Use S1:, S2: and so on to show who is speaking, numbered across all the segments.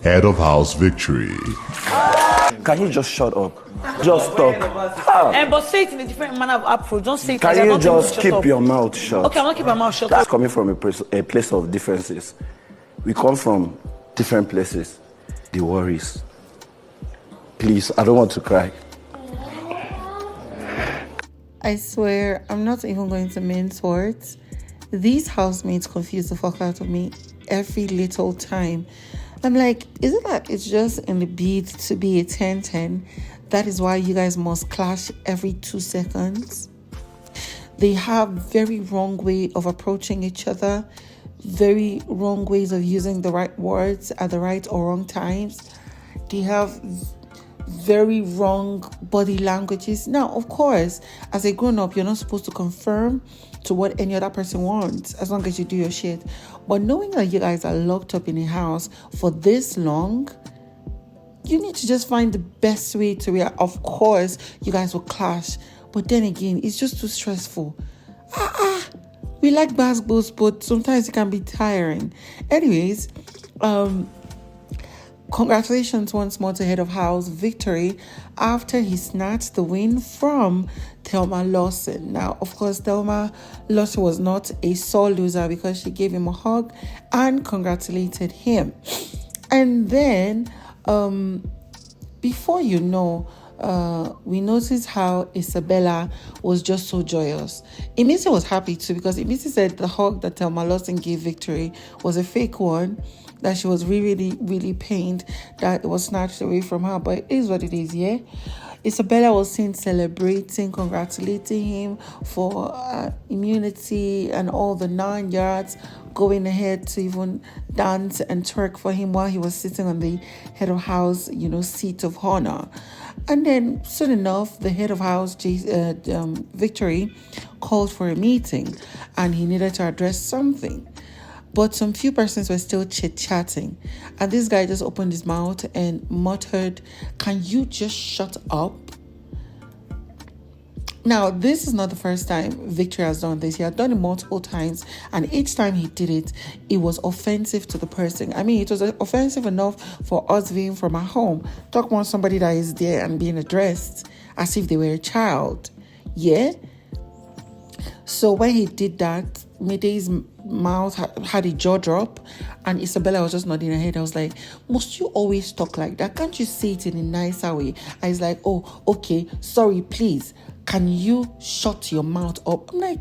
S1: Head of house victory.
S2: Can you just shut up? Just talk.
S3: But say it in a different manner of approach. Don't say it.
S2: Can you just keep your mouth shut?
S3: Okay, I'm not keeping my mouth shut.
S2: That's coming from a place of differences. We come from different places. The worries. Please, I don't want to cry.
S4: I swear, I'm not even going to mince words. These housemates confuse the fuck out of me every little time. I'm like, is it that it's just in the bid to be a 10-10? That is why you guys must clash every 2 seconds. They have very wrong way of approaching each other, very wrong ways of using the right words at the right or wrong times. They have very wrong body languages. Now, of course, as a grown-up, you're not supposed to conform to what any other person wants as long as you do your shit. But knowing that you guys are locked up in a house for this long, you need to just find the best way to react. Of course, you guys will clash, but then again, it's just too stressful. We like basketballs, but sometimes it can be tiring. Anyways, congratulations once more to Head of House Victory after he snatched the win from Thelma Lawson. Now, of course, Thelma Lawson was not a sore loser because she gave him a hug and congratulated him. And then, before you know, we noticed how Isabella was just so joyous. Emisi was happy too because Emisi said the hug that Thelma Lawson gave Victory was a fake one, that she was really, really pained that it was snatched away from her. But it is what it is, yeah? Isabella was seen celebrating, congratulating him for immunity and all the 9 yards, going ahead to even dance and twerk for him while he was sitting on the head of house, seat of honor. And then soon enough, the head of house, Victory, called for a meeting and he needed to address something. But some few persons were still chit-chatting. And this guy just opened his mouth and muttered, "Can you just shut up?" Now, this is not the first time Victory has done this. He had done it multiple times. And each time he did it, it was offensive to the person. I mean, it was offensive enough for us viewing from our home. Talk about somebody that is there and being addressed as if they were a child. Yeah? So when he did that, Mede's mouth had a jaw drop and Isabella was just nodding her head. I was like, must you always talk like that? Can't you say it in a nicer way? I was like, oh, okay, sorry, please. Can you shut your mouth up? I'm like,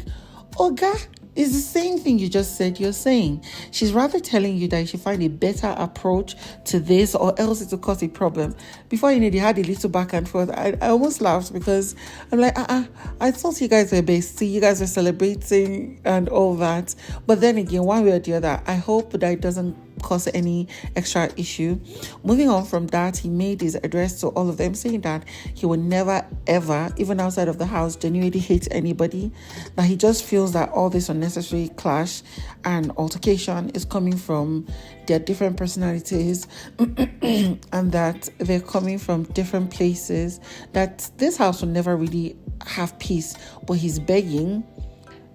S4: Oga, it's the same thing you just said you're saying. She's rather telling you that you should find a better approach to this or else it will cause a problem. Before you know, they had a little back and forth. I almost laughed because I'm like, I thought you guys were besties. You guys were celebrating and all that. But then again, one way or the other, I hope that it doesn't cause any extra issue. Moving on from that, he made his address to all of them saying that he would never ever, even outside of the house, genuinely hate anybody, that he just feels that all this unnecessary clash and altercation is coming from their different personalities and that they're coming from different places, that this house will never really have peace. But he's begging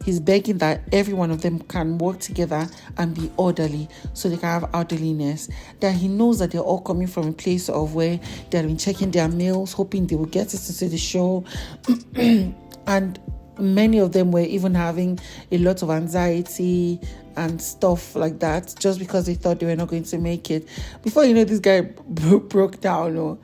S4: that every one of them can work together and be orderly so they can have orderliness. That he knows that they're all coming from a place of where they've been checking their mails, hoping they will get it to see the show. And many of them were even having a lot of anxiety and stuff like that just because they thought they were not going to make it. Before you know, this guy broke down.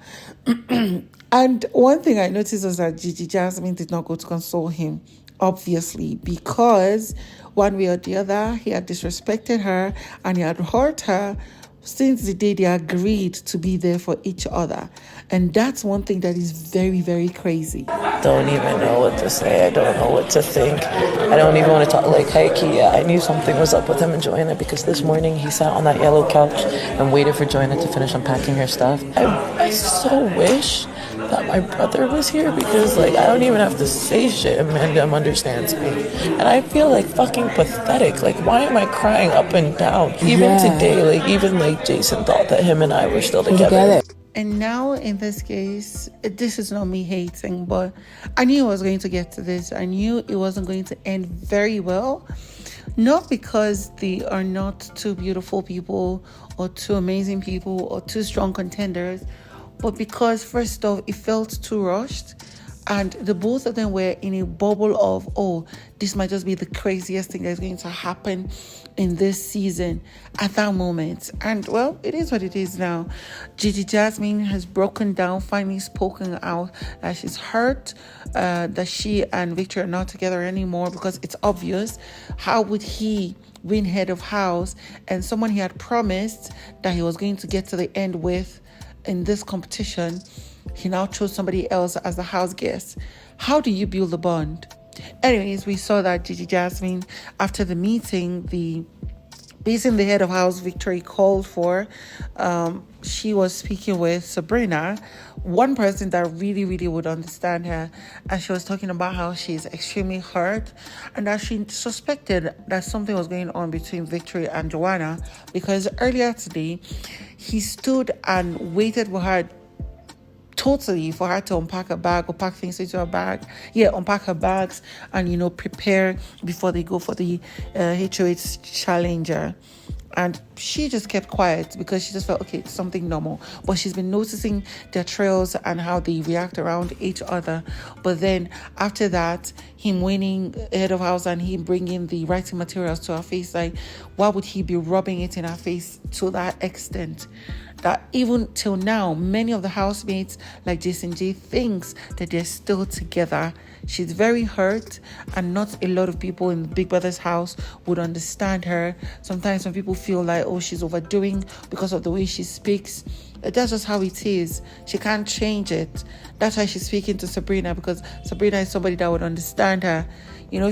S4: And one thing I noticed was that Gigi Jasmine did not go to console him. Obviously, because one way or the other, he had disrespected her and he had hurt her since the day they agreed to be there for each other. And that's one thing that is very, very crazy.
S5: Don't even know what to say. I don't know what to think. I don't even want to talk. Like, Heike, yeah, I knew something was up with him and Joanna because this morning he sat on that yellow couch and waited for Joanna to finish unpacking her stuff. I so wish that my brother was here because, like, I don't even have to say shit and Mandem understands me. And I feel like fucking pathetic. Like, why am I crying up and down? Even today, even Jason thought that him and I were still together.
S4: And now in this case, this is not me hating, but I knew I was going to get to this. I knew it wasn't going to end very well. Not because they are not two beautiful people or two amazing people or two strong contenders, but because first off, it felt too rushed. And the both of them were in a bubble of, oh, this might just be the craziest thing that's going to happen in this season at that moment. And well, it is what it is now. Gigi Jasmine has broken down, finally spoken out that she's hurt, that she and Victor are not together anymore, because it's obvious. How would he win head of house and someone he had promised that he was going to get to the end with in this competition? He now chose somebody else as the house guest. How do you build a bond? Anyways, we saw that Gigi Jasmine, after the meeting, basing the head of house Victory called for, she was speaking with Sabrina, one person that really, really would understand her. And she was talking about how she's extremely hurt and that she suspected that something was going on between Victory and Joanna, because earlier today, he stood and waited for her totally for her to unpack her bag or pack things into her bag. Unpack her bags and, prepare before they go for the HOH Challenger. And she just kept quiet because she just felt, okay, it's something normal. But she's been noticing their trails and how they react around each other. But then after that, him winning head of house and him bringing the writing materials to her face, like, why would he be rubbing it in her face to that extent? That even till now, many of the housemates, like Jason J, thinks that they're still together. She's very hurt, and not a lot of people in Big Brother's house would understand her. Sometimes some people feel like, oh, she's overdoing because of the way she speaks. That's just how it is. She can't change it. That's why she's speaking to Sabrina, because Sabrina is somebody that would understand her.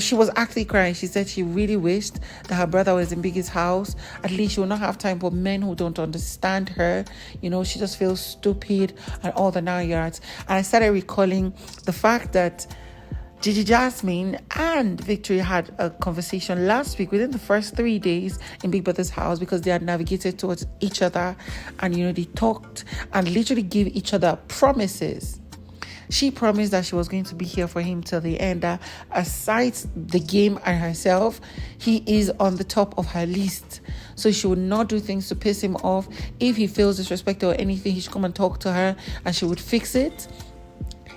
S4: She was actually crying. She said she really wished that her brother was in Biggie's house. At least she will not have time for men who don't understand her. She just feels stupid and all the 9 yards. And I started recalling the fact that Gigi Jasmine and Victory had a conversation last week within the first 3 days in Big Brother's house, because they had navigated towards each other and, they talked and literally gave each other promises. She promised that she was going to be here for him till the end. That aside the game and herself, he is on the top of her list. So she would not do things to piss him off. If he feels disrespected or anything, he should come and talk to her and she would fix it.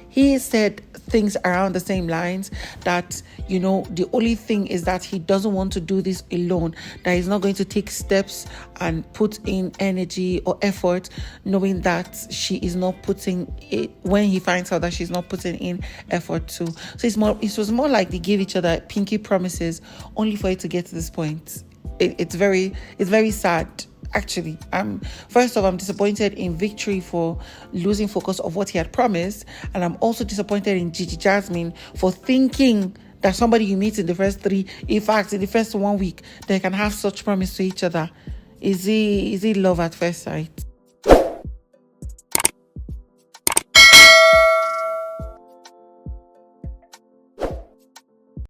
S4: He said things around the same lines that, the only thing is that he doesn't want to do this alone, that he's not going to take steps and put in energy or effort knowing that she is not putting it, when he finds out that she's not putting in effort too. So it was more like they gave each other pinky promises only for it to get to this point. It's very sad. Actually, first off, I'm disappointed in Victory for losing focus of what he had promised, and I'm also disappointed in Gigi Jasmine for thinking that somebody you meet in the first 1 week, they can have such promise to each other. Is it love at first sight?